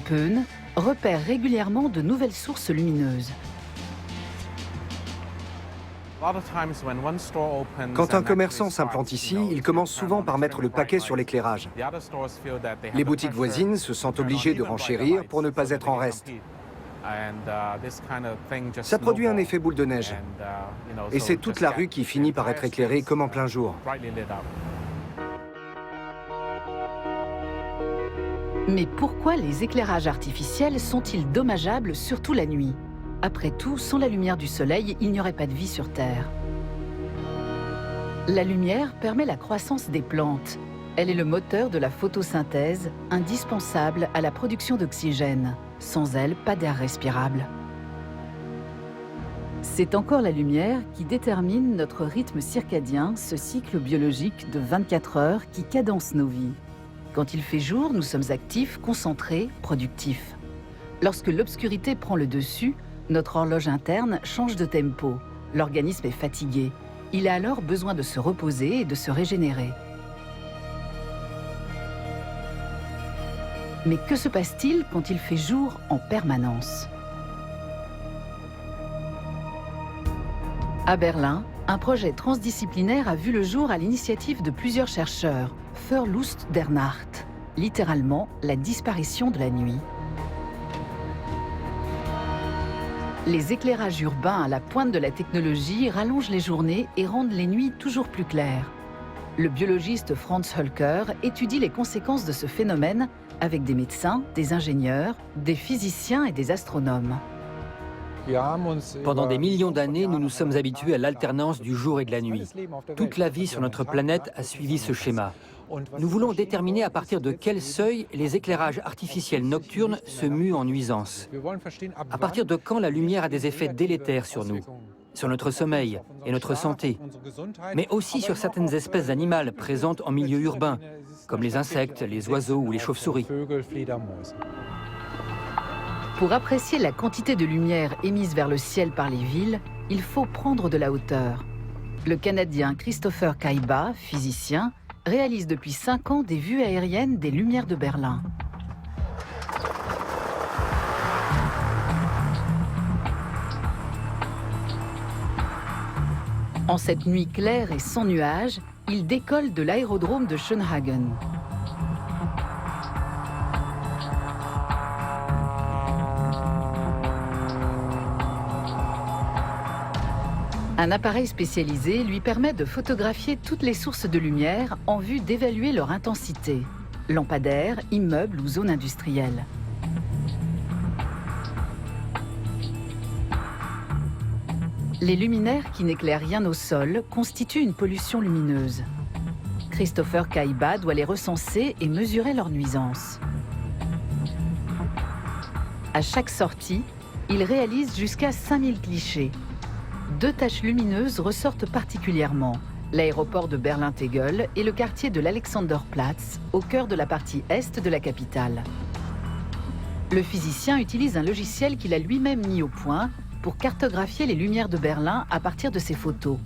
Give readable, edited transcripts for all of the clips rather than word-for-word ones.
Peun repère régulièrement de nouvelles sources lumineuses. Quand un commerçant s'implante ici, il commence souvent par mettre le paquet sur l'éclairage. Les boutiques voisines se sentent obligées de renchérir pour ne pas être en reste. Ça produit un effet boule de neige. Et c'est toute la rue qui finit par être éclairée comme en plein jour. Mais pourquoi les éclairages artificiels sont-ils dommageables, surtout la nuit? Après tout, sans la lumière du soleil, il n'y aurait pas de vie sur Terre. La lumière permet la croissance des plantes. Elle est le moteur de la photosynthèse, indispensable à la production d'oxygène. Sans elle, pas d'air respirable. C'est encore la lumière qui détermine notre rythme circadien, ce cycle biologique de 24 heures qui cadence nos vies. Quand il fait jour, nous sommes actifs, concentrés, productifs. Lorsque l'obscurité prend le dessus, notre horloge interne change de tempo. L'organisme est fatigué. Il a alors besoin de se reposer et de se régénérer. Mais que se passe-t-il quand il fait jour en permanence? À Berlin, un projet transdisciplinaire a vu le jour à l'initiative de plusieurs chercheurs, Verlust der Nacht, littéralement la disparition de la nuit. Les éclairages urbains à la pointe de la technologie rallongent les journées et rendent les nuits toujours plus claires. Le biologiste Franz Hölker étudie les conséquences de ce phénomène avec des médecins, des ingénieurs, des physiciens et des astronomes. Pendant des millions d'années, nous nous sommes habitués à l'alternance du jour et de la nuit. Toute la vie sur notre planète a suivi ce schéma. Nous voulons déterminer à partir de quel seuil les éclairages artificiels nocturnes se muent en nuisance. À partir de quand la lumière a des effets délétères sur nous, sur notre sommeil et notre santé, mais aussi sur certaines espèces animales présentes en milieu urbain, comme les insectes, les oiseaux ou les chauves-souris. Pour apprécier la quantité de lumière émise vers le ciel par les villes, il faut prendre de la hauteur. Le Canadien Christopher Kaiba, physicien, réalise depuis 5 ans des vues aériennes des lumières de Berlin. En cette nuit claire et sans nuages, il décolle de l'aérodrome de Schönhagen. Un appareil spécialisé lui permet de photographier toutes les sources de lumière en vue d'évaluer leur intensité. Lampadaires, immeubles ou zones industrielles. Les luminaires qui n'éclairent rien au sol constituent une pollution lumineuse. Christopher Kaiba doit les recenser et mesurer leur nuisance. À chaque sortie, il réalise jusqu'à 5000 clichés. 2 taches lumineuses ressortent particulièrement, l'aéroport de Berlin-Tegel et le quartier de l'Alexanderplatz, au cœur de la partie est de la capitale. Le physicien utilise un logiciel qu'il a lui-même mis au point pour cartographier les lumières de Berlin à partir de ses photos.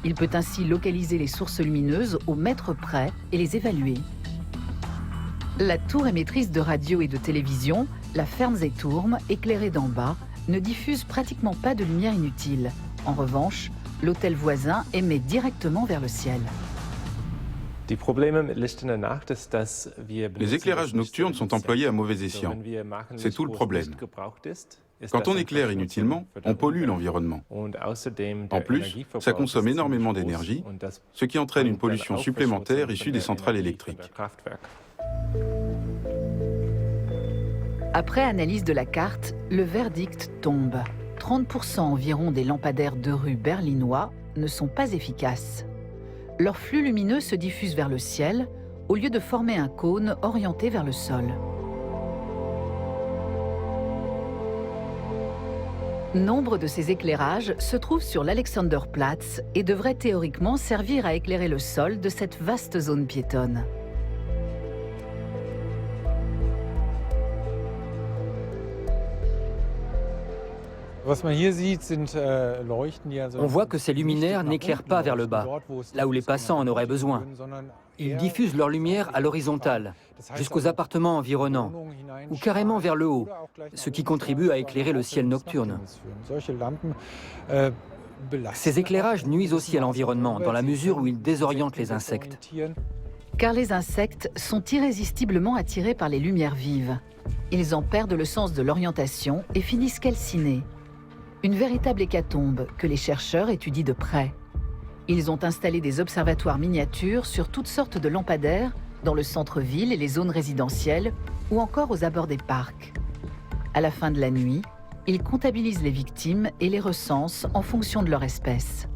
Il peut ainsi localiser les sources lumineuses au mètre près et les évaluer. La tour émettrice de radio et de télévision, la Fernsehturm, éclairée d'en bas, ne diffuse pratiquement pas de lumière inutile. En revanche, l'hôtel voisin émet directement vers le ciel. Les éclairages nocturnes sont employés à mauvais escient. C'est tout le problème. Quand on éclaire inutilement, on pollue l'environnement. En plus, ça consomme énormément d'énergie, ce qui entraîne une pollution supplémentaire issue des centrales électriques. Après analyse de la carte, le verdict tombe. 30% environ des lampadaires de rue berlinois ne sont pas efficaces. Leur flux lumineux se diffuse vers le ciel au lieu de former un cône orienté vers le sol. Nombre de ces éclairages se trouvent sur l'Alexanderplatz et devraient théoriquement servir à éclairer le sol de cette vaste zone piétonne. On voit que ces luminaires n'éclairent pas vers le bas, là où les passants en auraient besoin. Ils diffusent leur lumière à l'horizontale, jusqu'aux appartements environnants, ou carrément vers le haut, ce qui contribue à éclairer le ciel nocturne. Ces éclairages nuisent aussi à l'environnement, dans la mesure où ils désorientent les insectes. Car les insectes sont irrésistiblement attirés par les lumières vives. Ils en perdent le sens de l'orientation et finissent calcinés. Une véritable hécatombe que les chercheurs étudient de près. Ils ont installé des observatoires miniatures sur toutes sortes de lampadaires, dans le centre-ville et les zones résidentielles, ou encore aux abords des parcs. À la fin de la nuit, ils comptabilisent les victimes et les recensent en fonction de leur espèce.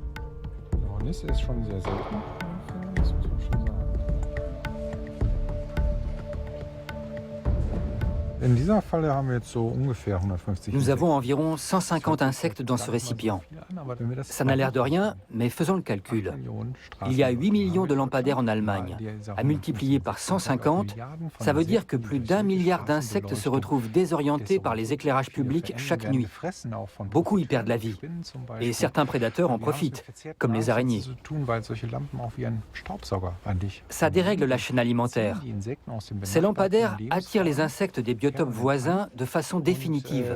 Nous avons environ 150 insectes dans ce récipient. Ça n'a l'air de rien, mais faisons le calcul. Il y a 8 millions de lampadaires en Allemagne. À multiplier par 150, ça veut dire que plus d'1 milliard d'insectes se retrouvent désorientés par les éclairages publics chaque nuit. Beaucoup y perdent la vie. Et certains prédateurs en profitent, comme les araignées. Ça dérègle la chaîne alimentaire. Ces lampadaires attirent les insectes des biotopes voisins de façon définitive,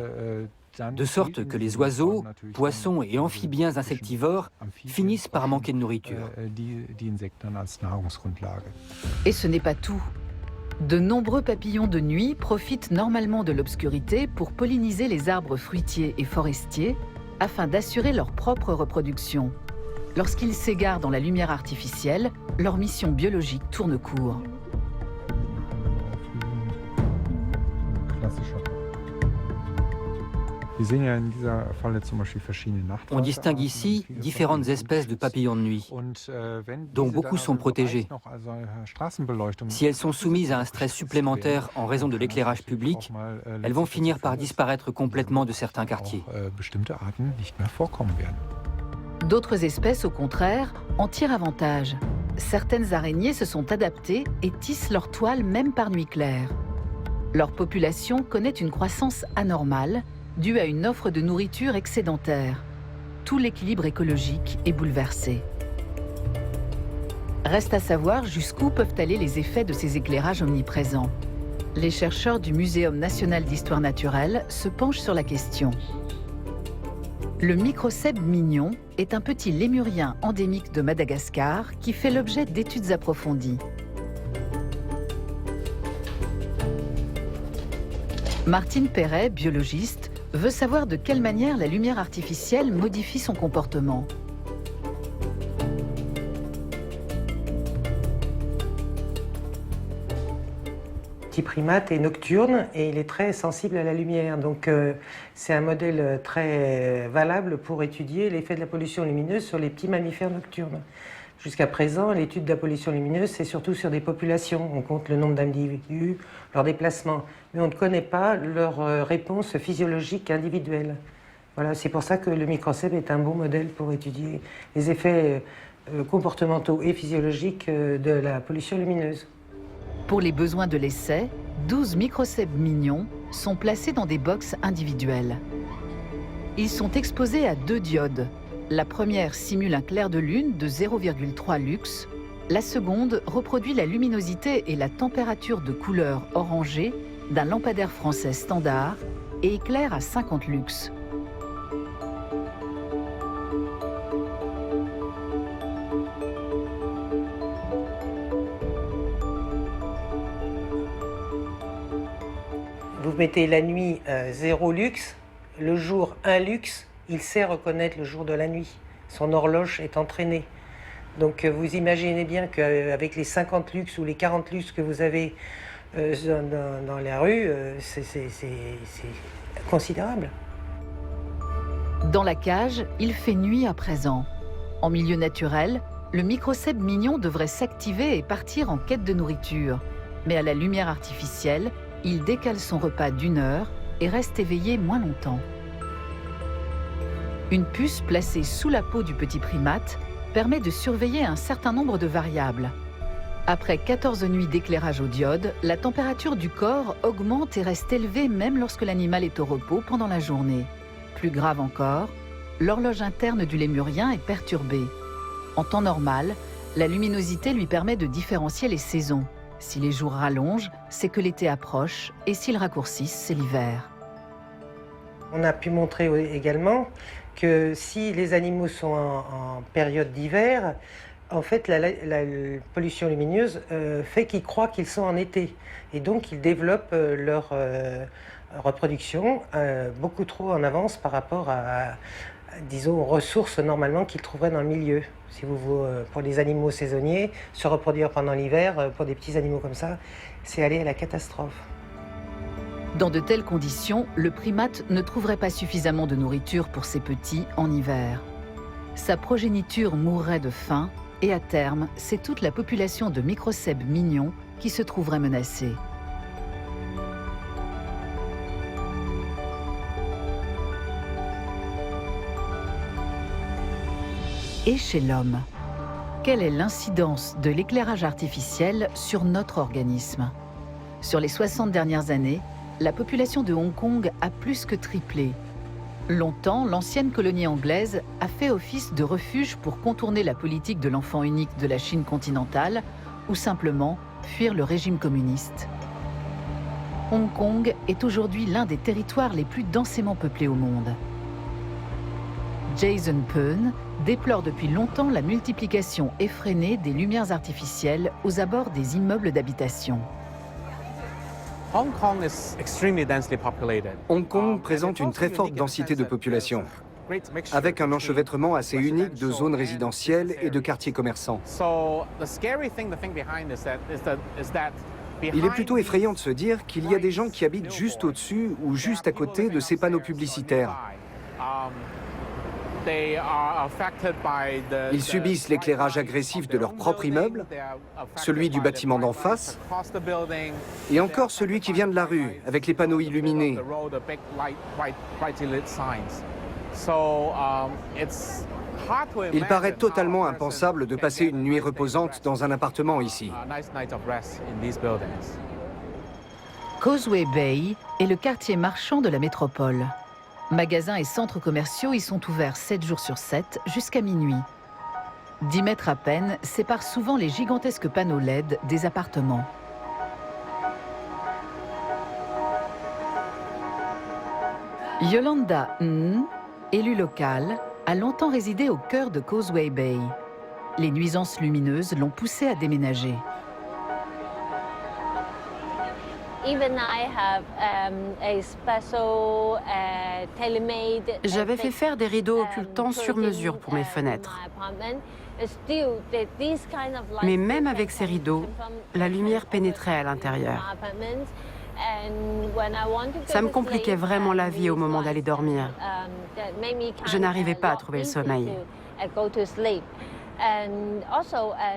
de sorte que les oiseaux, poissons et amphibiens insectivores finissent par manquer de nourriture. Et ce n'est pas tout. De nombreux papillons de nuit profitent normalement de l'obscurité pour polliniser les arbres fruitiers et forestiers afin d'assurer leur propre reproduction. Lorsqu'ils s'égarent dans la lumière artificielle, leur mission biologique tourne court. On distingue ici différentes espèces de papillons de nuit, dont beaucoup sont protégés. Si elles sont soumises à un stress supplémentaire en raison de l'éclairage public, elles vont finir par disparaître complètement de certains quartiers. D'autres espèces, au contraire, en tirent avantage. Certaines araignées se sont adaptées et tissent leur toile même par nuit claire. Leur population connaît une croissance anormale, due à une offre de nourriture excédentaire. Tout l'équilibre écologique est bouleversé. Reste à savoir jusqu'où peuvent aller les effets de ces éclairages omniprésents. Les chercheurs du Muséum national d'histoire naturelle se penchent sur la question. Le microcèbe mignon est un petit lémurien endémique de Madagascar qui fait l'objet d'études approfondies. Martine Perret, biologiste, veut savoir de quelle manière la lumière artificielle modifie son comportement. Le petit primate est nocturne et il est très sensible à la lumière. Donc c'est un modèle très valable pour étudier l'effet de la pollution lumineuse sur les petits mammifères nocturnes. Jusqu'à présent, l'étude de la pollution lumineuse, c'est surtout sur des populations. On compte le nombre d'individus, leur déplacement, mais on ne connaît pas leur réponse physiologique individuelle. Voilà, c'est pour ça que le microcèbe est un bon modèle pour étudier les effets comportementaux et physiologiques de la pollution lumineuse. Pour les besoins de l'essai, 12 microcèbes mignons sont placés dans des boxes individuelles. Ils sont exposés à 2 diodes. La première simule un clair de lune de 0,3 lux. La seconde reproduit la luminosité et la température de couleur orangée d'un lampadaire français standard et éclaire à 50 lux. Vous mettez la nuit 0 lux, le jour 1 lux. Il sait reconnaître le jour de la nuit. Son horloge est entraînée. Donc vous imaginez bien qu'avec les 50 lux ou les 40 lux que vous avez dans la rue, c'est considérable. Dans la cage, il fait nuit à présent. En milieu naturel, le microcèbe mignon devrait s'activer et partir en quête de nourriture. Mais à la lumière artificielle, il décale son repas d'1 heure et reste éveillé moins longtemps. Une puce placée sous la peau du petit primate permet de surveiller un certain nombre de variables. Après 14 nuits d'éclairage au diode, la température du corps augmente et reste élevée même lorsque l'animal est au repos pendant la journée. Plus grave encore, l'horloge interne du lémurien est perturbée. En temps normal, la luminosité lui permet de différencier les saisons. Si les jours rallongent, c'est que l'été approche, et s'ils raccourcissent, c'est l'hiver. On a pu montrer également que si les animaux sont en période d'hiver, en fait, la pollution lumineuse fait qu'ils croient qu'ils sont en été. Et donc, ils développent leur reproduction beaucoup trop en avance par rapport à, disons, aux ressources normalement qu'ils trouveraient dans le milieu. Si pour les animaux saisonniers, se reproduire pendant l'hiver, pour des petits animaux comme ça, c'est aller à la catastrophe. Dans de telles conditions, le primate ne trouverait pas suffisamment de nourriture pour ses petits en hiver. Sa progéniture mourrait de faim et à terme, c'est toute la population de microcèbes mignons qui se trouverait menacée. Et chez l'homme, quelle est l'incidence de l'éclairage artificiel sur notre organisme? Sur les 60 dernières années, la population de Hong Kong a plus que triplé. Longtemps, l'ancienne colonie anglaise a fait office de refuge pour contourner la politique de l'enfant unique de la Chine continentale ou simplement fuir le régime communiste. Hong Kong est aujourd'hui l'un des territoires les plus densément peuplés au monde. Jason Peun déplore depuis longtemps la multiplication effrénée des lumières artificielles aux abords des immeubles d'habitation. Hong Kong présente une très forte densité de population, avec un enchevêtrement assez unique de zones résidentielles et de quartiers commerçants. Il est plutôt effrayant de se dire qu'il y a des gens qui habitent juste au-dessus ou juste à côté de ces panneaux publicitaires. Ils subissent l'éclairage agressif de leur propre immeuble, celui du bâtiment d'en face, et encore celui qui vient de la rue, avec les panneaux illuminés. Il paraît totalement impensable de passer une nuit reposante dans un appartement ici. Causeway Bay est le quartier marchand de la métropole. Magasins et centres commerciaux y sont ouverts 7 jours sur 7 jusqu'à minuit. 10 mètres à peine séparent souvent les gigantesques panneaux LED des appartements. Yolanda Ng, élue locale, a longtemps résidé au cœur de Causeway Bay. Les nuisances lumineuses l'ont poussée à déménager. J'avais fait faire des rideaux occultants sur mesure pour mes fenêtres. Mais même avec ces rideaux, la lumière pénétrait à l'intérieur. Ça me compliquait vraiment la vie au moment d'aller dormir. Je n'arrivais pas à trouver le sommeil.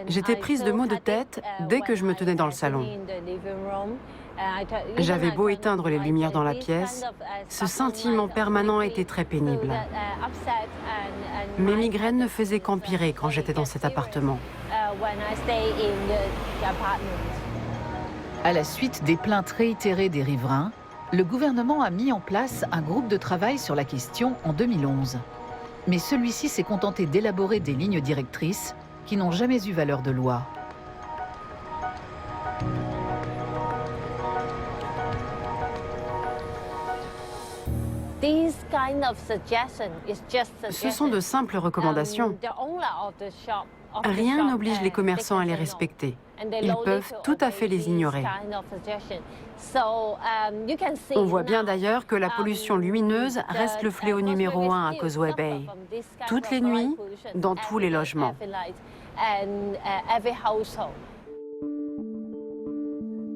J'étais prise de maux de tête dès que je me tenais dans le salon. J'avais beau éteindre les lumières dans la pièce, ce sentiment permanent était très pénible. Mes migraines ne faisaient qu'empirer quand j'étais dans cet appartement. À la suite des plaintes réitérées des riverains, le gouvernement a mis en place un groupe de travail sur la question en 2011. Mais celui-ci s'est contenté d'élaborer des lignes directrices qui n'ont jamais eu valeur de loi. Ce sont de simples recommandations. Rien n'oblige les commerçants à les respecter. Ils peuvent tout à fait les ignorer. On voit bien d'ailleurs que la pollution lumineuse reste le fléau numéro 1 à Causeway Bay. Toutes les nuits, dans tous les logements.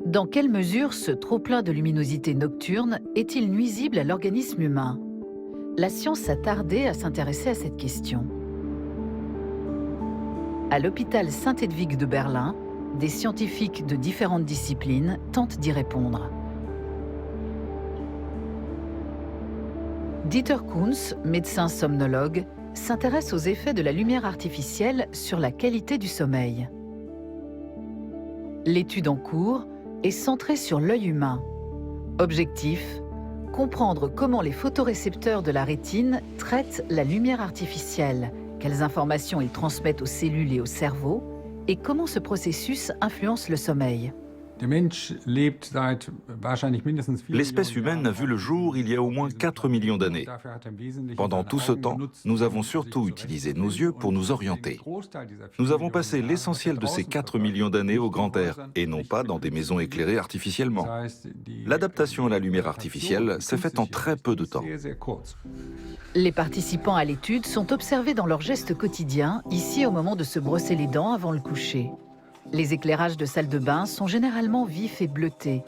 Dans quelle mesure ce trop-plein de luminosité nocturne est-il nuisible à l'organisme humain? La science a tardé à s'intéresser à cette question. À l'hôpital Saint-Hedwig de Berlin, des scientifiques de différentes disciplines tentent d'y répondre. Dieter Kunz, médecin somnologue, s'intéresse aux effets de la lumière artificielle sur la qualité du sommeil. L'étude en cours est centrée sur l'œil humain. Objectif, comprendre comment les photorécepteurs de la rétine traitent la lumière artificielle, quelles informations ils transmettent aux cellules et au cerveau, et comment ce processus influence le sommeil. L'espèce humaine a vu le jour il y a au moins 4 millions d'années. Pendant tout ce temps, nous avons surtout utilisé nos yeux pour nous orienter. Nous avons passé l'essentiel de ces 4 millions d'années au grand air, et non pas dans des maisons éclairées artificiellement. L'adaptation à la lumière artificielle s'est faite en très peu de temps. Les participants à l'étude sont observés dans leurs gestes quotidiens, ici au moment de se brosser les dents avant le coucher. Les éclairages de salle de bain sont généralement vifs et bleutés.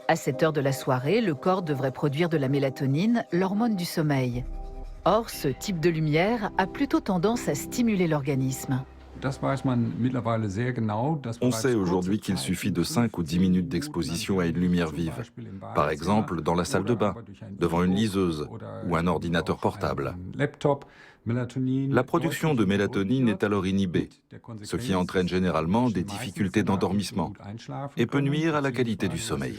À cette heure de la soirée, le corps devrait produire de la mélatonine, l'hormone du sommeil. Or, ce type de lumière a plutôt tendance à stimuler l'organisme. On sait aujourd'hui qu'il suffit de 5 ou 10 minutes d'exposition à une lumière vive. Par exemple, dans la salle de bain, devant une liseuse ou un ordinateur portable. La production de mélatonine est alors inhibée, ce qui entraîne généralement des difficultés d'endormissement et peut nuire à la qualité du sommeil.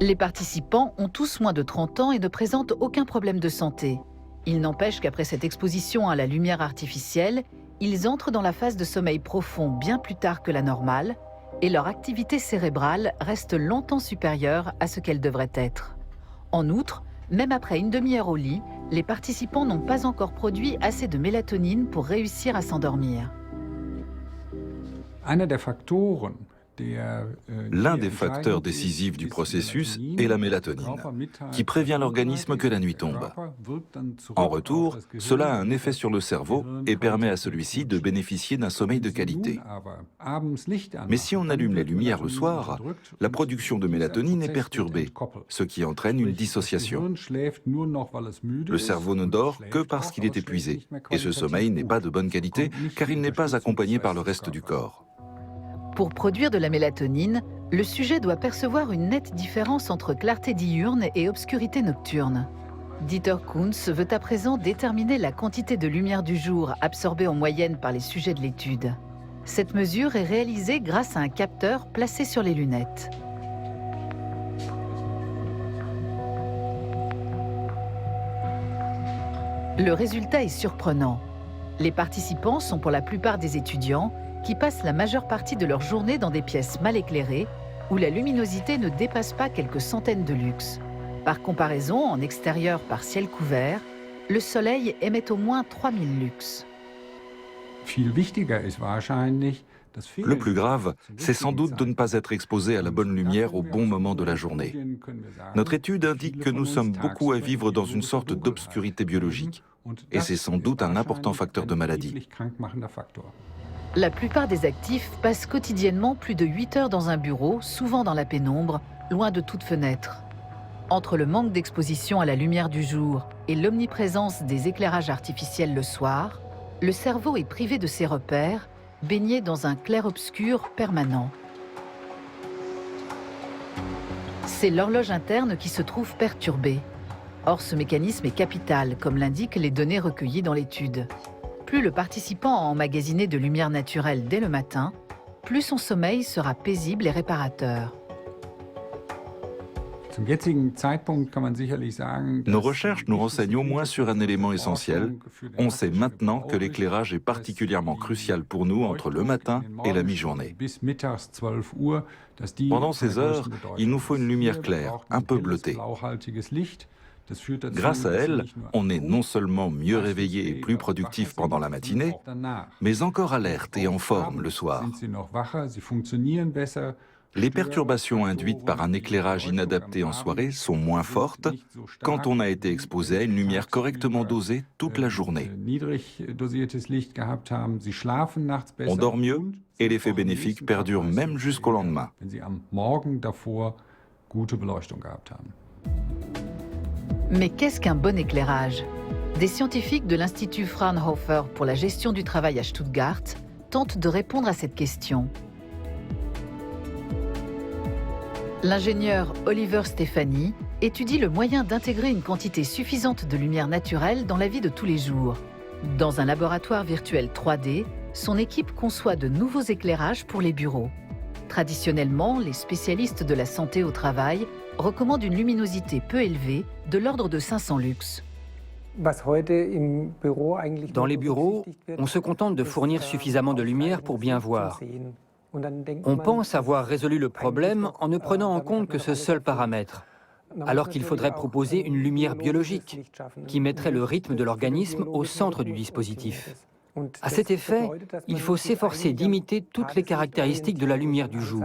Les participants ont tous moins de 30 ans et ne présentent aucun problème de santé. Il n'empêche qu'après cette exposition à la lumière artificielle, ils entrent dans la phase de sommeil profond bien plus tard que la normale et leur activité cérébrale reste longtemps supérieure à ce qu'elle devrait être. En outre, même après une demi-heure au lit, les participants n'ont pas encore produit assez de mélatonine pour réussir à s'endormir. L'un des facteurs décisifs du processus est la mélatonine, qui prévient l'organisme que la nuit tombe. En retour, cela a un effet sur le cerveau et permet à celui-ci de bénéficier d'un sommeil de qualité. Mais si on allume les lumières le soir, la production de mélatonine est perturbée, ce qui entraîne une dissociation. Le cerveau ne dort que parce qu'il est épuisé, et ce sommeil n'est pas de bonne qualité car il n'est pas accompagné par le reste du corps. Pour produire de la mélatonine, le sujet doit percevoir une nette différence entre clarté diurne et obscurité nocturne. Dieter Kunz veut à présent déterminer la quantité de lumière du jour absorbée en moyenne par les sujets de l'étude. Cette mesure est réalisée grâce à un capteur placé sur les lunettes. Le résultat est surprenant. Les participants sont pour la plupart des étudiants qui passent la majeure partie de leur journée dans des pièces mal éclairées où la luminosité ne dépasse pas quelques centaines de lux. Par comparaison, en extérieur par ciel couvert, le soleil émet au moins 3000 lux. Le plus grave, c'est sans doute de ne pas être exposé à la bonne lumière au bon moment de la journée. Notre étude indique que nous sommes beaucoup à vivre dans une sorte d'obscurité biologique, et c'est sans doute un important facteur de maladie. La plupart des actifs passent quotidiennement plus de 8 heures dans un bureau, souvent dans la pénombre, loin de toute fenêtre. Entre le manque d'exposition à la lumière du jour et l'omniprésence des éclairages artificiels le soir, le cerveau est privé de ses repères, baigné dans un clair-obscur permanent. C'est l'horloge interne qui se trouve perturbée. Or, ce mécanisme est capital, comme l'indiquent les données recueillies dans l'étude. Plus le participant a emmagasiné de lumière naturelle dès le matin, plus son sommeil sera paisible et réparateur. Nos recherches nous renseignent au moins sur un élément essentiel. On sait maintenant que l'éclairage est particulièrement crucial pour nous entre le matin et la mi-journée. Pendant ces heures, il nous faut une lumière claire, un peu bleutée. Grâce à elle, on est non seulement mieux réveillé et plus productif pendant la matinée, mais encore alerte et en forme le soir. Les perturbations induites par un éclairage inadapté en soirée sont moins fortes quand on a été exposé à une lumière correctement dosée toute la journée. On dort mieux et l'effet bénéfique perdure même jusqu'au lendemain. Mais qu'est-ce qu'un bon éclairage? Des scientifiques de l'Institut Fraunhofer pour la gestion du travail à Stuttgart tentent de répondre à cette question. L'ingénieur Oliver Stefani étudie le moyen d'intégrer une quantité suffisante de lumière naturelle dans la vie de tous les jours. Dans un laboratoire virtuel 3D, son équipe conçoit de nouveaux éclairages pour les bureaux. Traditionnellement, les spécialistes de la santé au travail recommandent une luminosité peu élevée, de l'ordre de 500 lux. Dans les bureaux, on se contente de fournir suffisamment de lumière pour bien voir. On pense avoir résolu le problème en ne prenant en compte que ce seul paramètre, alors qu'il faudrait proposer une lumière biologique qui mettrait le rythme de l'organisme au centre du dispositif. À cet effet, il faut s'efforcer d'imiter toutes les caractéristiques de la lumière du jour.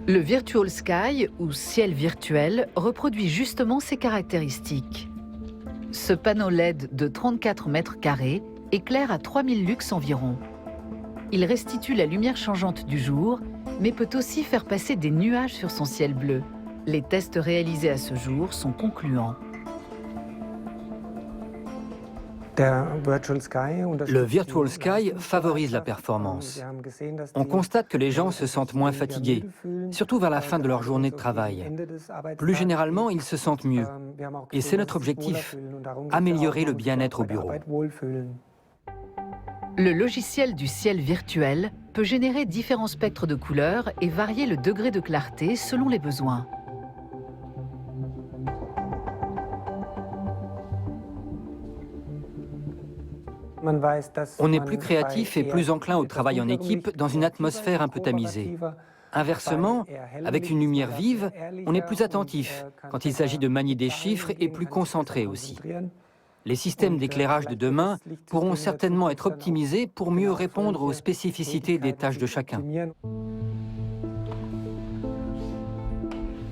Le Virtual Sky, ou ciel virtuel, reproduit justement ces caractéristiques. Ce panneau LED de 34 mètres carrés éclaire à 3000 lux environ. Il restitue la lumière changeante du jour, mais peut aussi faire passer des nuages sur son ciel bleu. Les tests réalisés à ce jour sont concluants. Le Virtual Sky favorise la performance. On constate que les gens se sentent moins fatigués, surtout vers la fin de leur journée de travail. Plus généralement, ils se sentent mieux. Et c'est notre objectif, améliorer le bien-être au bureau. Le logiciel du ciel virtuel peut générer différents spectres de couleurs et varier le degré de clarté selon les besoins. On est plus créatif et plus enclin au travail en équipe dans une atmosphère un peu tamisée. Inversement, avec une lumière vive, on est plus attentif quand il s'agit de manier des chiffres et plus concentré aussi. Les systèmes d'éclairage de demain pourront certainement être optimisés pour mieux répondre aux spécificités des tâches de chacun.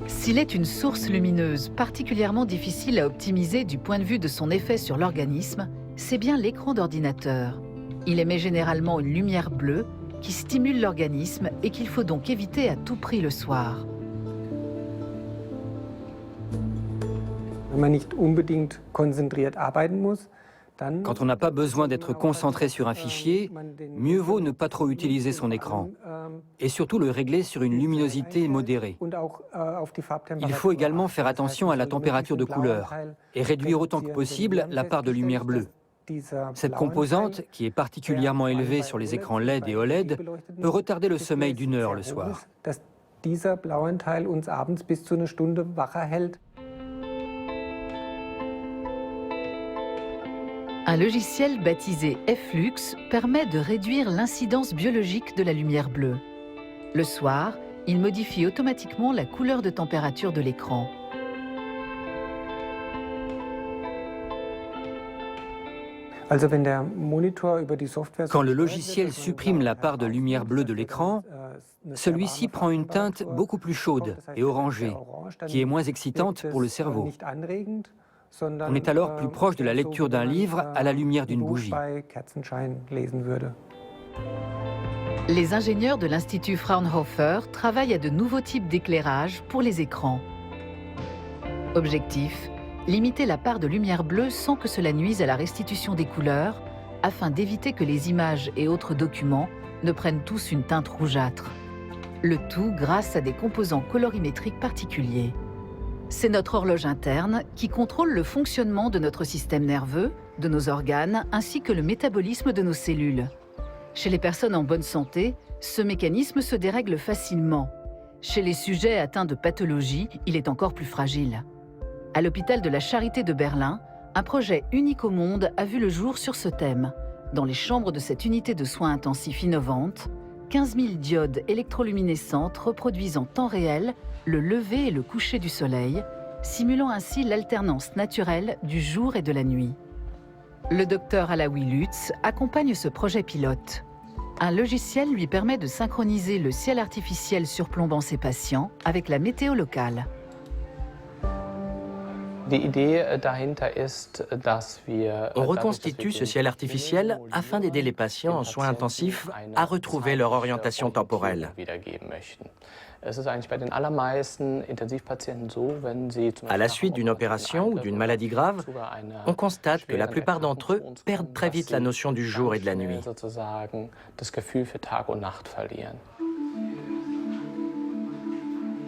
S'il est une source lumineuse particulièrement difficile à optimiser du point de vue de son effet sur l'organisme, c'est bien l'écran d'ordinateur. Il émet généralement une lumière bleue qui stimule l'organisme et qu'il faut donc éviter à tout prix le soir. Quand on n'a pas besoin d'être concentré sur un fichier, mieux vaut ne pas trop utiliser son écran et surtout le régler sur une luminosité modérée. Il faut également faire attention à la température de couleur et réduire autant que possible la part de lumière bleue. Cette composante, qui est particulièrement élevée sur les écrans LED et OLED, peut retarder le sommeil d'1 heure le soir. Un logiciel baptisé F-Lux permet de réduire l'incidence biologique de la lumière bleue. Le soir, il modifie automatiquement la couleur de température de l'écran. Quand le logiciel supprime la part de lumière bleue de l'écran, celui-ci prend une teinte beaucoup plus chaude et orangée, qui est moins excitante pour le cerveau. On est alors plus proche de la lecture d'un livre à la lumière d'une bougie. Les ingénieurs de l'Institut Fraunhofer travaillent à de nouveaux types d'éclairage pour les écrans. Objectif : limiter la part de lumière bleue sans que cela nuise à la restitution des couleurs, afin d'éviter que les images et autres documents ne prennent tous une teinte rougeâtre. Le tout grâce à des composants colorimétriques particuliers. C'est notre horloge interne qui contrôle le fonctionnement de notre système nerveux, de nos organes, ainsi que le métabolisme de nos cellules. Chez les personnes en bonne santé, ce mécanisme se dérègle facilement. Chez les sujets atteints de pathologie, il est encore plus fragile. À l'hôpital de la Charité de Berlin, un projet unique au monde a vu le jour sur ce thème. Dans les chambres de cette unité de soins intensifs innovante, 15 000 diodes électroluminescentes reproduisent en temps réel le lever et le coucher du soleil, simulant ainsi l'alternance naturelle du jour et de la nuit. Le docteur Alaoui Lutz accompagne ce projet pilote. Un logiciel lui permet de synchroniser le ciel artificiel surplombant ses patients avec la météo locale. On reconstitue ce ciel artificiel afin d'aider les patients en soins intensifs à retrouver leur orientation temporelle. À la suite d'une opération ou d'une maladie grave, on constate que la plupart d'entre eux perdent très vite la notion du jour et de la nuit.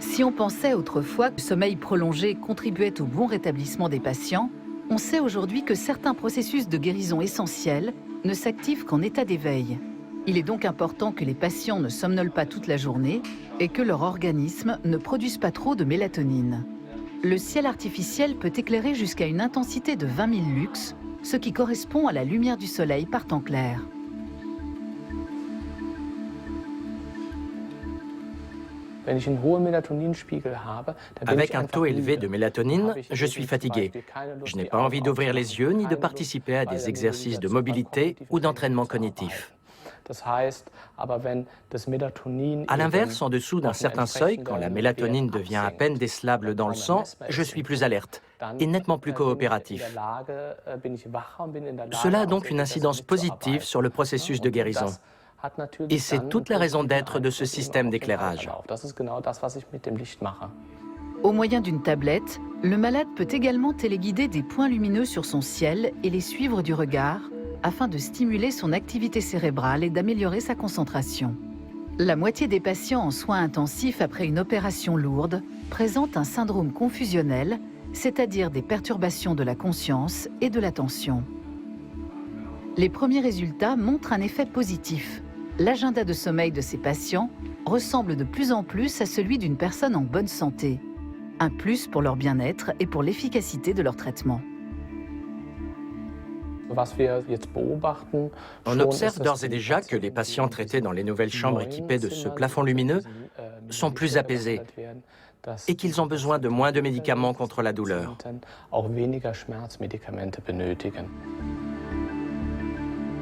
Si on pensait autrefois que le sommeil prolongé contribuait au bon rétablissement des patients, on sait aujourd'hui que certains processus de guérison essentiels ne s'activent qu'en état d'éveil. Il est donc important que les patients ne somnolent pas toute la journée et que leur organisme ne produise pas trop de mélatonine. Le ciel artificiel peut éclairer jusqu'à une intensité de 20 000 lux, ce qui correspond à la lumière du soleil par temps clair. Avec un taux élevé de mélatonine, je suis fatigué. Je n'ai pas envie d'ouvrir les yeux ni de participer à des exercices de mobilité ou d'entraînement cognitif. À l'inverse, en dessous d'un certain seuil, quand la mélatonine devient à peine décelable dans le sang, je suis plus alerte et nettement plus coopératif. Cela a donc une incidence positive sur le processus de guérison. Et c'est toute la raison d'être de ce système d'éclairage. Au moyen d'une tablette, le malade peut également téléguider des points lumineux sur son ciel et les suivre du regard afin de stimuler son activité cérébrale et d'améliorer sa concentration. La moitié des patients en soins intensifs après une opération lourde présentent un syndrome confusionnel, c'est-à-dire des perturbations de la conscience et de l'attention. Les premiers résultats montrent un effet positif. L'agenda de sommeil de ces patients ressemble de plus en plus à celui d'une personne en bonne santé. Un plus pour leur bien-être et pour l'efficacité de leur traitement. On observe d'ores et déjà que les patients traités dans les nouvelles chambres équipées de ce plafond lumineux sont plus apaisés et qu'ils ont besoin de moins de médicaments contre la douleur.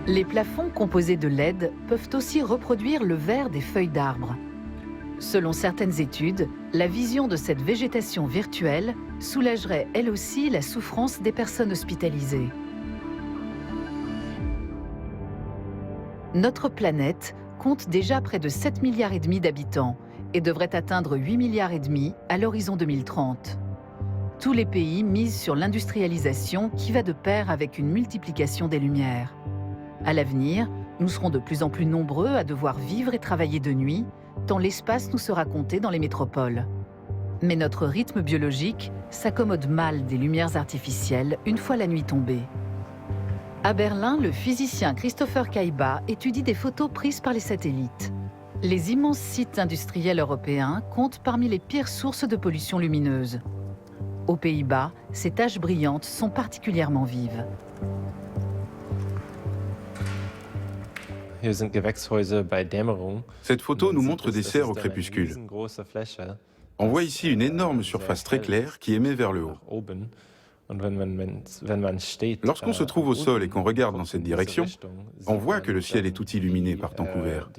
Les plafonds composés de LED peuvent aussi reproduire le vert des feuilles d'arbres. Selon certaines études, la vision de cette végétation virtuelle soulagerait elle aussi la souffrance des personnes hospitalisées. Notre planète compte déjà près de 7,5 milliards d'habitants et devrait atteindre 8,5 milliards à l'horizon 2030. Tous les pays misent sur l'industrialisation qui va de pair avec une multiplication des lumières. À l'avenir, nous serons de plus en plus nombreux à devoir vivre et travailler de nuit, tant l'espace nous sera compté dans les métropoles. Mais notre rythme biologique s'accommode mal des lumières artificielles une fois la nuit tombée. À Berlin, le physicien Christopher Kaiba étudie des photos prises par les satellites. Les immenses sites industriels européens comptent parmi les pires sources de pollution lumineuse. Aux Pays-Bas, ces taches brillantes sont particulièrement vives. Cette photo nous montre des serres au crépuscule. On voit ici une énorme surface très claire qui émet vers le haut. Lorsqu'on se trouve au sol et qu'on regarde dans cette direction, on voit que le ciel est tout illuminé par temps couvert.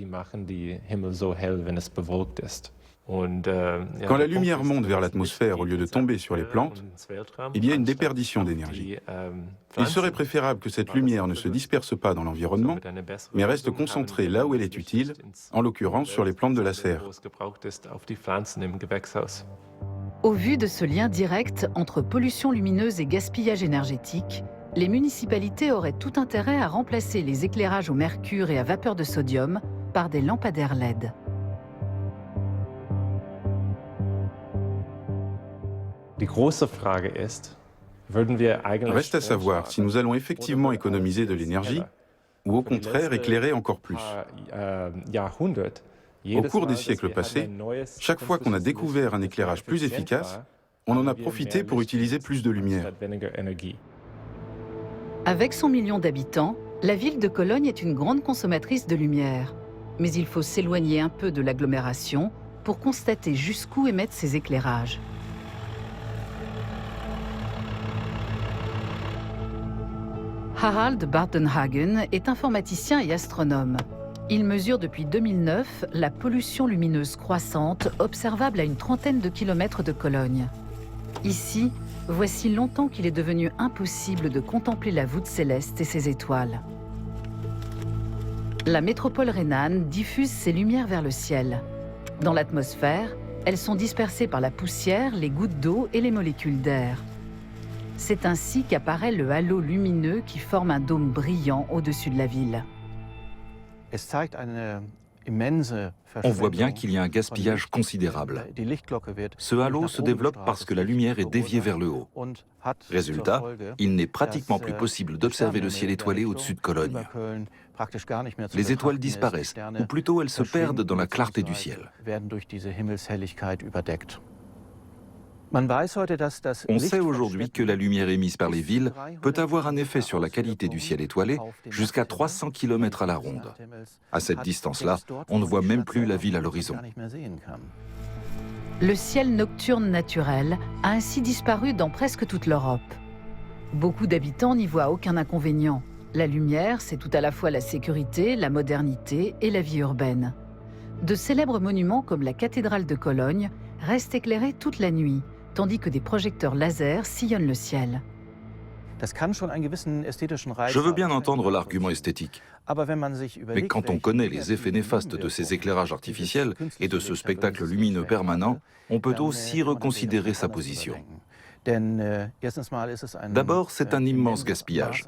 Quand la lumière monte vers l'atmosphère au lieu de tomber sur les plantes, il y a une déperdition d'énergie. Il serait préférable que cette lumière ne se disperse pas dans l'environnement, mais reste concentrée là où elle est utile, en l'occurrence sur les plantes de la serre. Au vu de ce lien direct entre pollution lumineuse et gaspillage énergétique, les municipalités auraient tout intérêt à remplacer les éclairages au mercure et à vapeur de sodium par des lampadaires LED. Reste à savoir si nous allons effectivement économiser de l'énergie ou au contraire éclairer encore plus. Au cours des siècles passés, chaque fois qu'on a découvert un éclairage plus efficace, on en a profité pour utiliser plus de lumière. Avec son million d'habitants, la ville de Cologne est une grande consommatrice de lumière. Mais il faut s'éloigner un peu de l'agglomération pour constater jusqu'où émettent ces éclairages. Harald Bartenhagen est informaticien et astronome. Il mesure depuis 2009 la pollution lumineuse croissante observable à une trentaine de kilomètres de Cologne. Ici, voici longtemps qu'il est devenu impossible de contempler la voûte céleste et ses étoiles. La métropole rhénane diffuse ses lumières vers le ciel. Dans l'atmosphère, elles sont dispersées par la poussière, les gouttes d'eau et les molécules d'air. C'est ainsi qu'apparaît le halo lumineux qui forme un dôme brillant au-dessus de la ville. On voit bien qu'il y a un gaspillage considérable. Ce halo se développe parce que la lumière est déviée vers le haut. Résultat, il n'est pratiquement plus possible d'observer le ciel étoilé au-dessus de Cologne. Les étoiles disparaissent, ou plutôt elles se perdent dans la clarté du ciel. On sait aujourd'hui que la lumière émise par les villes peut avoir un effet sur la qualité du ciel étoilé jusqu'à 300 km à la ronde. À cette distance-là, on ne voit même plus la ville à l'horizon. Le ciel nocturne naturel a ainsi disparu dans presque toute l'Europe. Beaucoup d'habitants n'y voient aucun inconvénient. La lumière, c'est tout à la fois la sécurité, la modernité et la vie urbaine. De célèbres monuments comme la cathédrale de Cologne restent éclairés toute la nuit, tandis que des projecteurs laser sillonnent le ciel. Je veux bien entendre l'argument esthétique. Mais quand on connaît les effets néfastes de ces éclairages artificiels et de ce spectacle lumineux permanent, on peut aussi reconsidérer sa position. D'abord, c'est un immense gaspillage.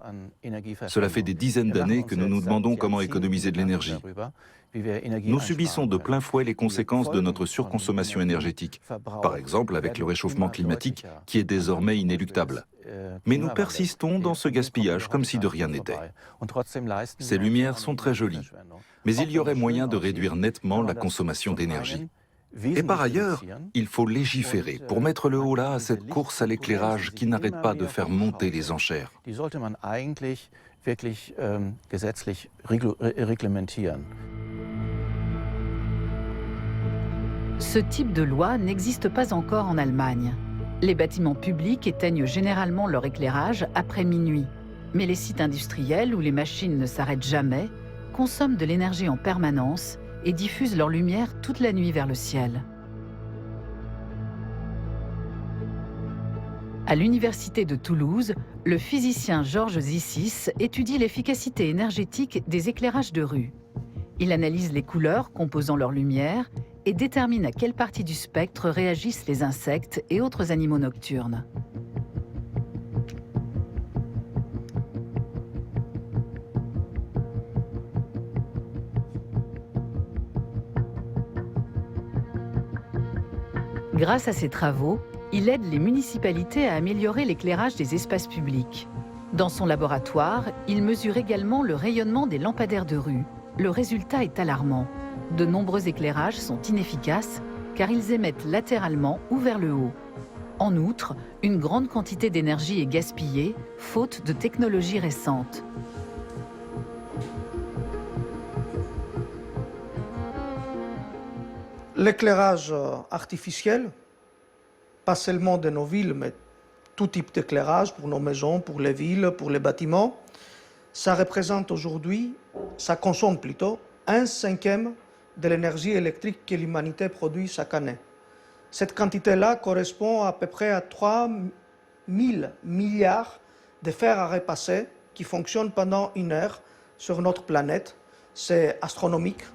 Cela fait des dizaines d'années que nous nous demandons comment économiser de l'énergie. Nous subissons de plein fouet les conséquences de notre surconsommation énergétique, par exemple avec le réchauffement climatique qui est désormais inéluctable. Mais nous persistons dans ce gaspillage comme si de rien n'était. Ces lumières sont très jolies, mais il y aurait moyen de réduire nettement la consommation d'énergie. Et par ailleurs, il faut légiférer pour mettre le holà à cette course à l'éclairage qui n'arrête pas de faire monter les enchères. Ce type de loi n'existe pas encore en Allemagne. Les bâtiments publics éteignent généralement leur éclairage après minuit. Mais les sites industriels où les machines ne s'arrêtent jamais consomment de l'énergie en permanence et diffusent leur lumière toute la nuit vers le ciel. À l'université de Toulouse, le physicien Georges Zissis étudie l'efficacité énergétique des éclairages de rue. Il analyse les couleurs composant leur lumière et détermine à quelle partie du spectre réagissent les insectes et autres animaux nocturnes. Grâce à ses travaux, il aide les municipalités à améliorer l'éclairage des espaces publics. Dans son laboratoire, il mesure également le rayonnement des lampadaires de rue. Le résultat est alarmant. De nombreux éclairages sont inefficaces car ils émettent latéralement ou vers le haut. En outre, une grande quantité d'énergie est gaspillée, faute de technologies récentes. L'éclairage artificiel, pas seulement de nos villes, mais tout type d'éclairage pour nos maisons, pour les villes, pour les bâtiments, ça représente aujourd'hui, ça consomme plutôt, 1/5 de l'énergie électrique que l'humanité produit chaque année. Cette quantité-là correspond à peu près à 3 000 milliards de fers à repasser qui fonctionnent pendant 1 heure sur notre planète. C'est astronomique.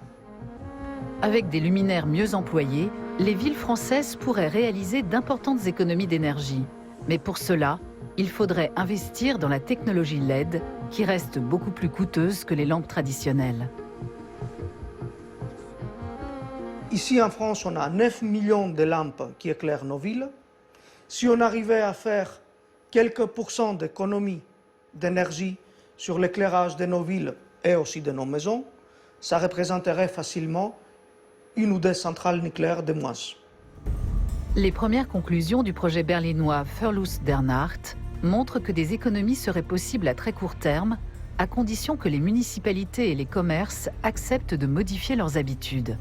Avec des luminaires mieux employés, les villes françaises pourraient réaliser d'importantes économies d'énergie. Mais pour cela, il faudrait investir dans la technologie LED, qui reste beaucoup plus coûteuse que les lampes traditionnelles. Ici en France, on a 9 millions de lampes qui éclairent nos villes. Si on arrivait à faire quelques pourcents d'économie d'énergie sur l'éclairage de nos villes et aussi de nos maisons, ça représenterait facilement 1 ou 2 centrales nucléaires de moins. Les premières conclusions du projet berlinois Furlus der Nacht montrent que des économies seraient possibles à très court terme, à condition que les municipalités et les commerces acceptent de modifier leurs habitudes.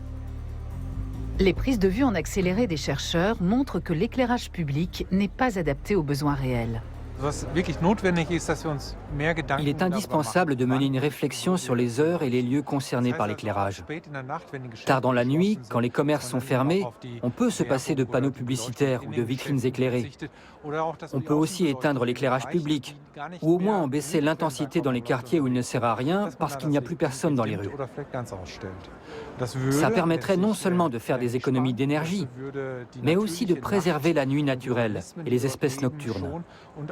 Les prises de vue en accéléré des chercheurs montrent que l'éclairage public n'est pas adapté aux besoins réels. Il est indispensable de mener une réflexion sur les heures et les lieux concernés par l'éclairage. Tard dans la nuit, quand les commerces sont fermés, on peut se passer de panneaux publicitaires ou de vitrines éclairées. On peut aussi éteindre l'éclairage public, ou au moins en baisser l'intensité dans les quartiers où il ne sert à rien parce qu'il n'y a plus personne dans les rues. Ça permettrait non seulement de faire des économies d'énergie, mais aussi de préserver la nuit naturelle et les espèces nocturnes.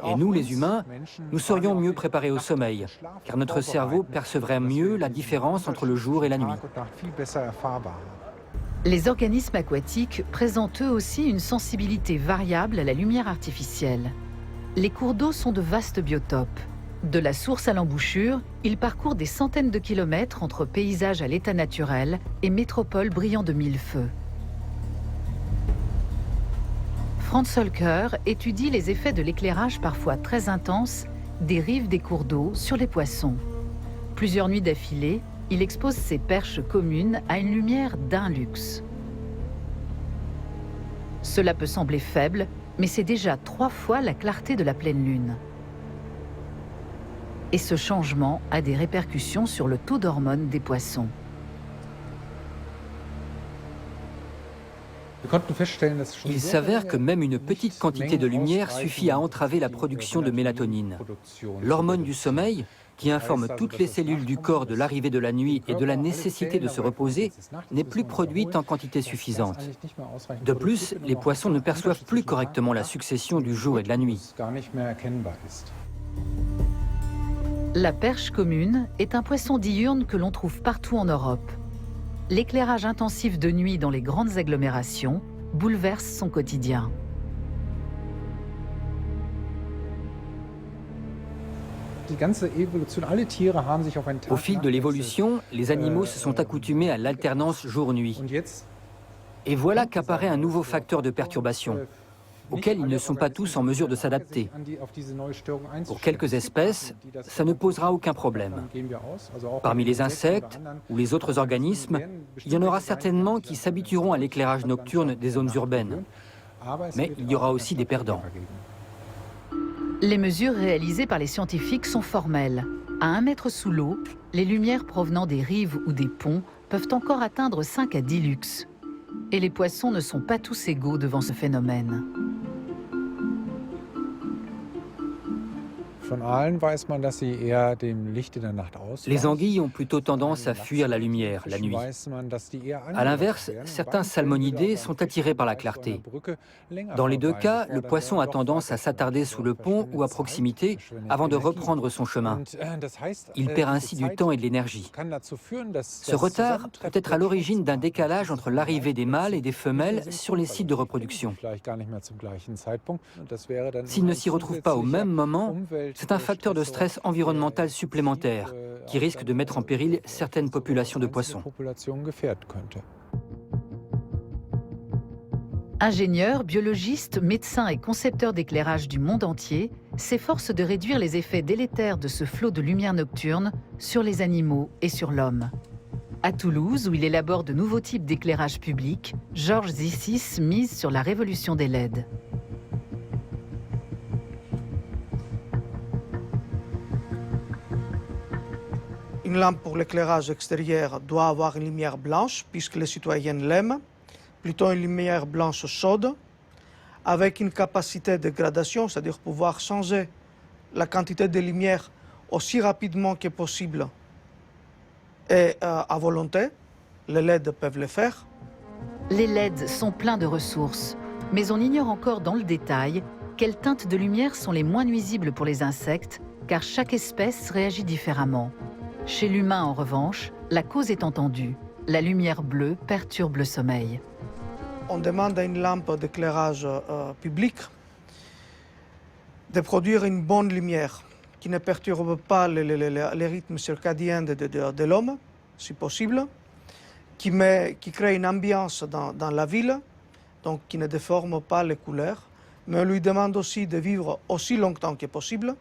Et nous, les humains, nous serions mieux préparés au sommeil, car notre cerveau percevrait mieux la différence entre le jour et la nuit. Les organismes aquatiques présentent eux aussi une sensibilité variable à la lumière artificielle. Les cours d'eau sont de vastes biotopes. De la source à l'embouchure, ils parcourent des centaines de kilomètres entre paysages à l'état naturel et métropoles brillant de mille feux. Franz Holker étudie les effets de l'éclairage parfois très intense des rives des cours d'eau sur les poissons. Plusieurs nuits d'affilée, il expose ses perches communes à une lumière d'un lux. Cela peut sembler faible, mais c'est déjà 3 fois la clarté de la pleine lune. Et ce changement a des répercussions sur le taux d'hormones des poissons. Il s'avère que même une petite quantité de lumière suffit à entraver la production de mélatonine. L'hormone du sommeil, qui informe toutes les cellules du corps de l'arrivée de la nuit et de la nécessité de se reposer, n'est plus produite en quantité suffisante. De plus, les poissons ne perçoivent plus correctement la succession du jour et de la nuit. La perche commune est un poisson diurne que l'on trouve partout en Europe. L'éclairage intensif de nuit dans les grandes agglomérations bouleverse son quotidien. Au fil de l'évolution, les animaux se sont accoutumés à l'alternance jour-nuit. Et voilà qu'apparaît un nouveau facteur de perturbation, auxquels ils ne sont pas tous en mesure de s'adapter. Pour quelques espèces, ça ne posera aucun problème. Parmi les insectes ou les autres organismes, il y en aura certainement qui s'habitueront à l'éclairage nocturne des zones urbaines. Mais il y aura aussi des perdants. Les mesures réalisées par les scientifiques sont formelles. À 1 mètre sous l'eau, les lumières provenant des rives ou des ponts peuvent encore atteindre 5 à 10 lux. Et les poissons ne sont pas tous égaux devant ce phénomène. Les anguilles ont plutôt tendance à fuir la lumière la nuit. À l'inverse, certains salmonidés sont attirés par la clarté. Dans les deux cas, le poisson a tendance à s'attarder sous le pont ou à proximité avant de reprendre son chemin. Il perd ainsi du temps et de l'énergie. Ce retard peut être à l'origine d'un décalage entre l'arrivée des mâles et des femelles sur les sites de reproduction. S'ils ne s'y retrouvent pas au même moment, c'est un facteur de stress environnemental supplémentaire qui risque de mettre en péril certaines populations de poissons. Ingénieurs, biologistes, médecins et concepteurs d'éclairage du monde entier s'efforcent de réduire les effets délétères de ce flot de lumière nocturne sur les animaux et sur l'homme. À Toulouse, où il élabore de nouveaux types d'éclairage public, Georges Zissis mise sur la révolution des LED. Une lampe pour l'éclairage extérieur doit avoir une lumière blanche, puisque les citoyens l'aiment, plutôt une lumière blanche chaude, avec une capacité de gradation, c'est-à-dire pouvoir changer la quantité de lumière aussi rapidement que possible et à volonté. Les LED peuvent le faire. Les LED sont pleins de ressources, mais on ignore encore dans le détail quelles teintes de lumière sont les moins nuisibles pour les insectes, car chaque espèce réagit différemment. Chez l'humain, en revanche, la cause est entendue. La lumière bleue perturbe le sommeil. On demande à une lampe d'éclairage public de produire une bonne lumière qui ne perturbe pas les rythmes circadiens de l'homme, si possible, qui crée une ambiance dans la ville, donc qui ne déforme pas les couleurs. Mais on lui demande aussi de vivre aussi longtemps que possible.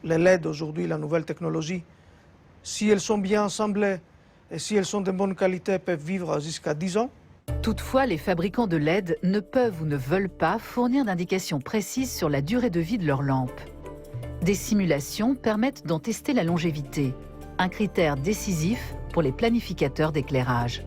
Les LED aujourd'hui, la nouvelle technologie, si elles sont bien assemblées et si elles sont de bonne qualité, peuvent vivre jusqu'à 10 ans. Toutefois, les fabricants de LED ne peuvent ou ne veulent pas fournir d'indications précises sur la durée de vie de leurs lampes. Des simulations permettent d'en tester la longévité, un critère décisif pour les planificateurs d'éclairage.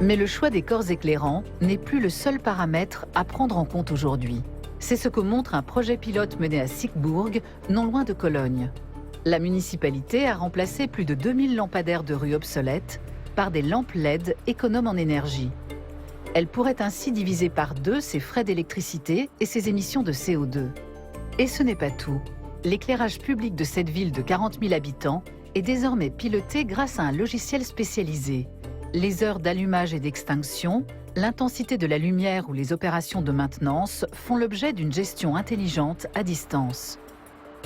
Mais le choix des corps éclairants n'est plus le seul paramètre à prendre en compte aujourd'hui. C'est ce que montre un projet pilote mené à Siegburg, non loin de Cologne. La municipalité a remplacé plus de 2000 lampadaires de rue obsolètes par des lampes LED économes en énergie. Elle pourrait ainsi diviser par 2 ses frais d'électricité et ses émissions de CO2. Et ce n'est pas tout. L'éclairage public de cette ville de 40 000 habitants est désormais piloté grâce à un logiciel spécialisé. Les heures d'allumage et d'extinction, l'intensité de la lumière ou les opérations de maintenance font l'objet d'une gestion intelligente à distance.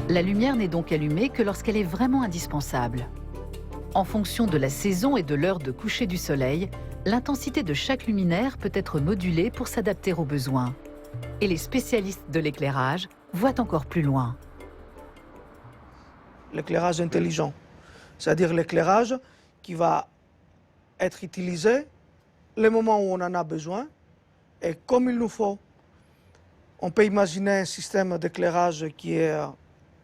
La lumière n'est donc allumée que lorsqu'elle est vraiment indispensable. En fonction de la saison et de l'heure de coucher du soleil, l'intensité de chaque luminaire peut être modulée pour s'adapter aux besoins. Et les spécialistes de l'éclairage voient encore plus loin. L'éclairage intelligent, c'est-à-dire l'éclairage qui va être utilisé le moment où on en a besoin et comme il nous faut. On peut imaginer un système d'éclairage qui est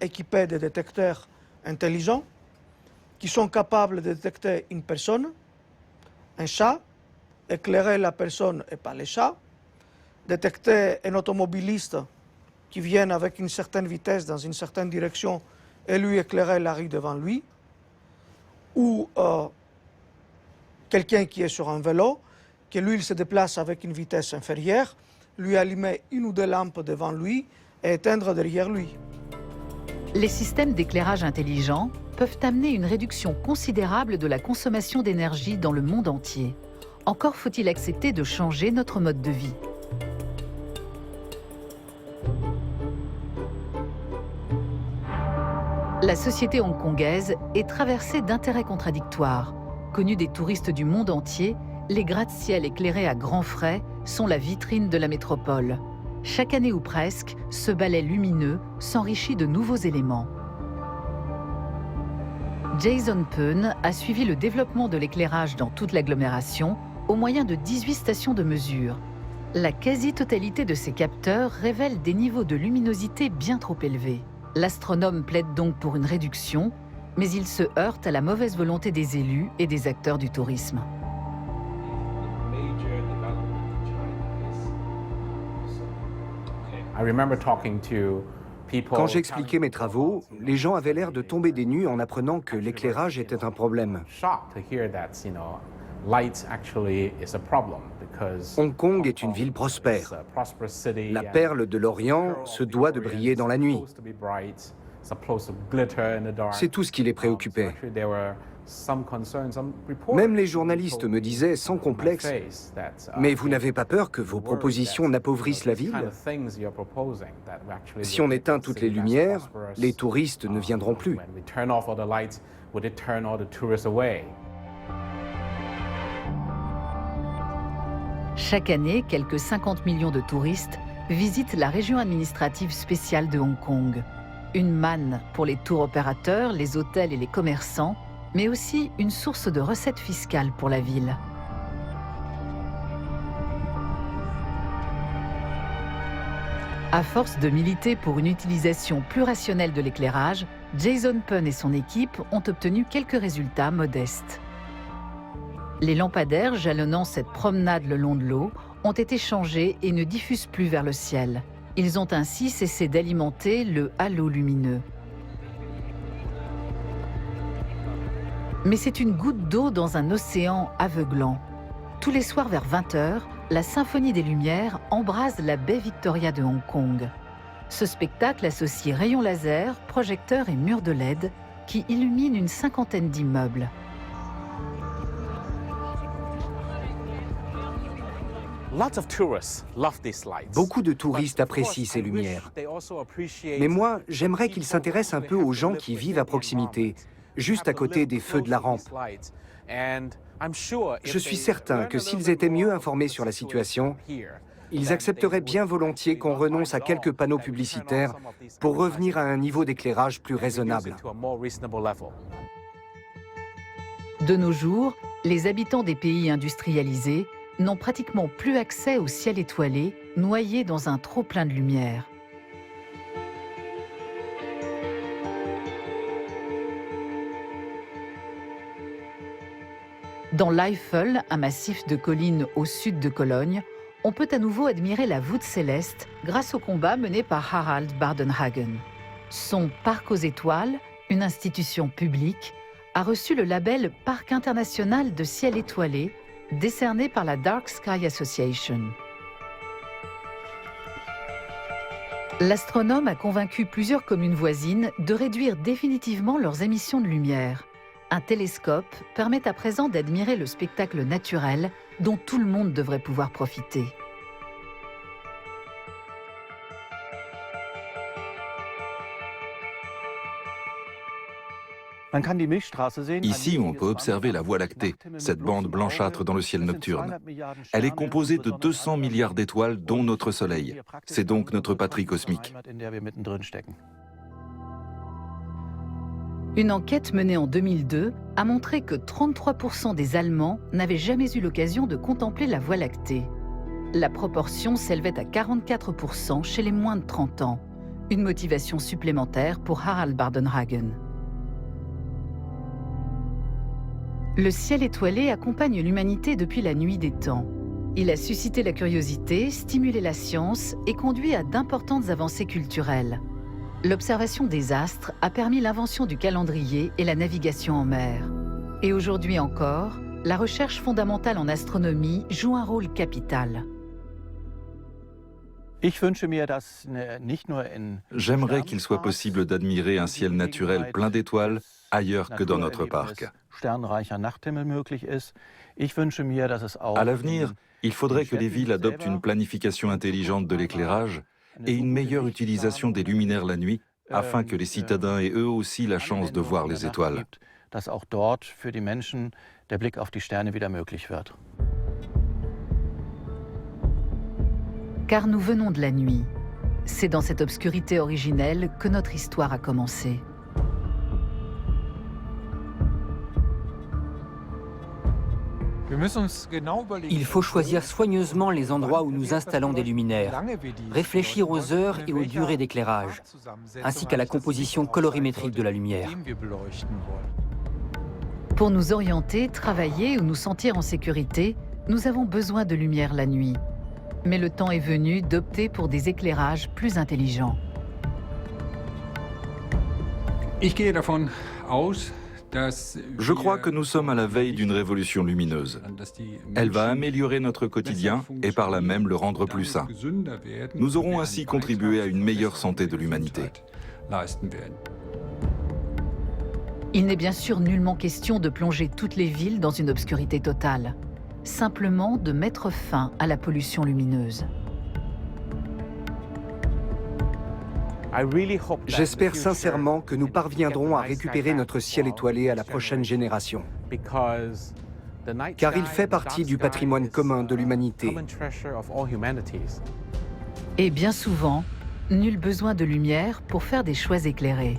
équipé de détecteurs intelligents qui sont capables de détecter une personne, un chat, éclairer la personne et pas les chats, détecter un automobiliste qui vient avec une certaine vitesse dans une certaine direction et lui éclairer la rue devant lui, ou quelqu'un qui est sur un vélo, que lui il se déplace avec une vitesse inférieure, lui allumer une ou deux lampes devant lui et éteindre derrière lui. Les systèmes d'éclairage intelligent peuvent amener une réduction considérable de la consommation d'énergie dans le monde entier. Encore faut-il accepter de changer notre mode de vie. La société hongkongaise est traversée d'intérêts contradictoires. Connus des touristes du monde entier, les gratte-ciel éclairés à grands frais sont la vitrine de la métropole. Chaque année ou presque, ce balai lumineux s'enrichit de nouveaux éléments. Jason Peun a suivi le développement de l'éclairage dans toute l'agglomération au moyen de 18 stations de mesure. La quasi-totalité de ces capteurs révèle des niveaux de luminosité bien trop élevés. L'astronome plaide donc pour une réduction, mais il se heurte à la mauvaise volonté des élus et des acteurs du tourisme. Quand j'expliquais mes travaux, les gens avaient l'air de tomber des nues en apprenant que l'éclairage était un problème. Hong Kong est une ville prospère. La perle de l'Orient se doit de briller dans la nuit. C'est tout ce qui les préoccupait. Même les journalistes me disaient sans complexe « Mais vous n'avez pas peur que vos propositions n'appauvrissent la ville ? Si on éteint toutes les lumières, les touristes ne viendront plus. » Chaque année, quelques 50 millions de touristes visitent la région administrative spéciale de Hong Kong. Une manne pour les tours opérateurs, les hôtels et les commerçants, mais aussi une source de recettes fiscales pour la ville. À force de militer pour une utilisation plus rationnelle de l'éclairage, Jason Peun et son équipe ont obtenu quelques résultats modestes. Les lampadaires jalonnant cette promenade le long de l'eau ont été changés et ne diffusent plus vers le ciel. Ils ont ainsi cessé d'alimenter le halo lumineux. Mais c'est une goutte d'eau dans un océan aveuglant. Tous les soirs vers 20h, la symphonie des lumières embrase la baie Victoria de Hong Kong. Ce spectacle associe rayons laser, projecteurs et murs de LED qui illuminent une cinquantaine d'immeubles. Beaucoup de touristes apprécient ces lumières. Mais moi, j'aimerais qu'ils s'intéressent un peu aux gens qui vivent à proximité, juste à côté des feux de la rampe. Je suis certain que s'ils étaient mieux informés sur la situation, ils accepteraient bien volontiers qu'on renonce à quelques panneaux publicitaires pour revenir à un niveau d'éclairage plus raisonnable. De nos jours, les habitants des pays industrialisés n'ont pratiquement plus accès au ciel étoilé, noyé dans un trop-plein de lumière. Dans l'Eifel, un massif de collines au sud de Cologne, on peut à nouveau admirer la voûte céleste grâce au combat mené par Harald Bardenhagen. Son Parc aux étoiles, une institution publique, a reçu le label Parc international de ciel étoilé, décerné par la Dark Sky Association. L'astronome a convaincu plusieurs communes voisines de réduire définitivement leurs émissions de lumière. Un télescope permet à présent d'admirer le spectacle naturel dont tout le monde devrait pouvoir profiter. Ici, on peut observer la Voie lactée, cette bande blanchâtre dans le ciel nocturne. Elle est composée de 200 milliards d'étoiles, dont notre Soleil. C'est donc notre patrie cosmique. Une enquête menée en 2002 a montré que 33% des Allemands n'avaient jamais eu l'occasion de contempler la Voie lactée. La proportion s'élevait à 44% chez les moins de 30 ans. Une motivation supplémentaire pour Harald Bardenhagen. Le ciel étoilé accompagne l'humanité depuis la nuit des temps. Il a suscité la curiosité, stimulé la science et conduit à d'importantes avancées culturelles. L'observation des astres a permis l'invention du calendrier et la navigation en mer. Et aujourd'hui encore, la recherche fondamentale en astronomie joue un rôle capital. J'aimerais qu'il soit possible d'admirer un ciel naturel plein d'étoiles ailleurs que dans notre parc. À l'avenir, il faudrait que les villes adoptent une planification intelligente de l'éclairage et une meilleure utilisation des luminaires la nuit, afin que les citadins aient eux aussi la chance de voir les étoiles. Car nous venons de la nuit. C'est dans cette obscurité originelle que notre histoire a commencé. Il faut choisir soigneusement les endroits où nous installons des luminaires, réfléchir aux heures et aux durées d'éclairage, ainsi qu'à la composition colorimétrique de la lumière. Pour nous orienter, travailler ou nous sentir en sécurité, nous avons besoin de lumière la nuit. Mais le temps est venu d'opter pour des éclairages plus intelligents. Je crois que nous sommes à la veille d'une révolution lumineuse. Elle va améliorer notre quotidien et par là même le rendre plus sain. Nous aurons ainsi contribué à une meilleure santé de l'humanité. Il n'est bien sûr nullement question de plonger toutes les villes dans une obscurité totale, simplement de mettre fin à la pollution lumineuse. J'espère sincèrement que nous parviendrons à récupérer notre ciel étoilé à la prochaine génération, car il fait partie du patrimoine commun de l'humanité. Et bien souvent, nul besoin de lumière pour faire des choix éclairés.